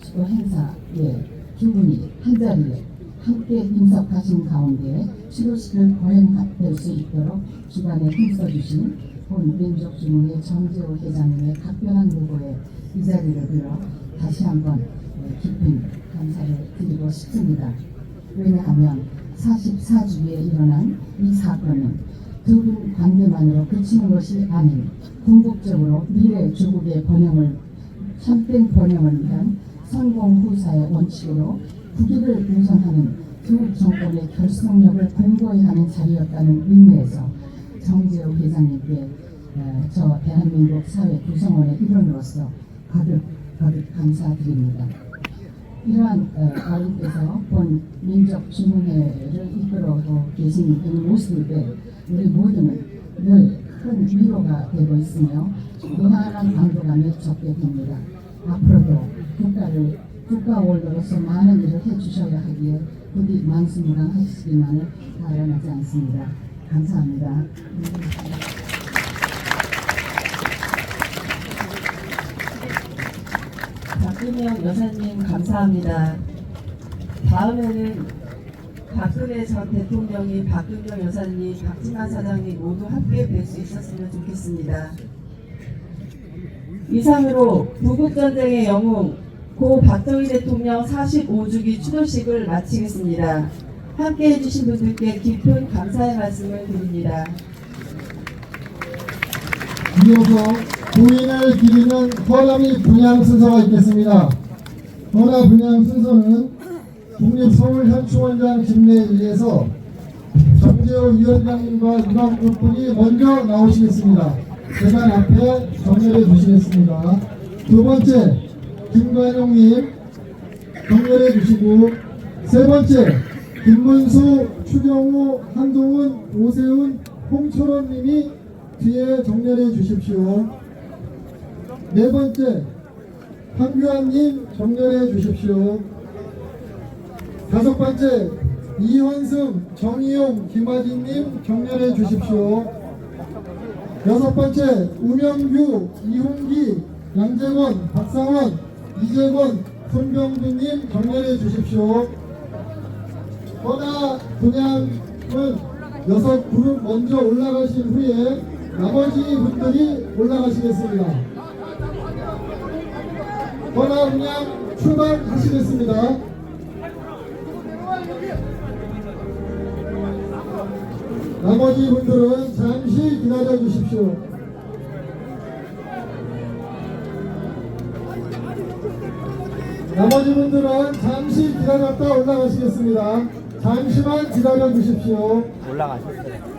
추도 행사에 두 분이 한자리에 함께 임석하신 가운데 추도식을 거행될 수 있도록 주관에 힘써주신 본 민족주민의 정재호 회장님의 각별한 요구에 이 자리를 빌어 다시 한번 깊은 감사를 드리고 싶습니다. 왜냐하면 44주기에 일어난 이 사건은 두 분 관계만으로 그치는 것이 아닌 궁극적으로 미래 조국의 번영을, 참된 번영을 위한 성공 후사의 원칙으로 국익을 우선하는 두 정권의 결속력을 공고히 하는 자리였다는 의미에서 정재호 회장님께 저 대한민국 사회 구성원의 일원으로서 거듭 감사드립니다. 이러한 가운데서 본 민족주민회를 이끌어오고 계신 그 모습에 우리 모두는 늘 큰 위로가 되고 있으며 무한한 안도감에 적게 됩니다. 앞으로도 국가원로로서 많은 일을 해주셔야 하기에 부디 만수무강하시기만을 바라지 않습니다. 감사합니다. 박근영 여사님 감사합니다. 다음에는 박근혜 전 대통령이 박근영 여사님, 박진만 사장님 모두 함께 뵐 수 있었으면 좋겠습니다. 이상으로 부국전쟁의 영웅 고 박정희 대통령 45주기 추도식을 마치겠습니다. 함께 해주신 분들께 깊은 감사의 말씀을 드립니다. 이어서 부인을 기리는 허남이 분양 순서가 있겠습니다. 허나 분양 순서는 국립서울현충원장 집내에 의해서 정재호 위원장님과 유관국 분이 먼저 나오시겠습니다. 재단 앞에 정렬해 주시겠습니다. 두 번째 김관용님 정렬해 주시고, 세 번째 김문수, 추경호, 한동훈, 오세훈, 홍철원님이 뒤에 정렬해 주십시오. 네 번째 황교안님 정렬해 주십시오. 다섯 번째 이현승, 정의용, 김아진님 정렬해 주십시오. 여섯 번째 우명규, 이홍기, 양재권, 박상원, 이재권, 손병두님 정렬해 주십시오. 허나 분양은 6그룹 먼저 올라가신 후에 나머지 분들이 올라가시겠습니다. 허나 분양 출발하시겠습니다. 나머지 분들은 잠시 기다려 주십시오. 나머지 분들은 잠시 기다렸다 올라가시겠습니다. 잠시만 기다려 주십시오. 올라가셨어요.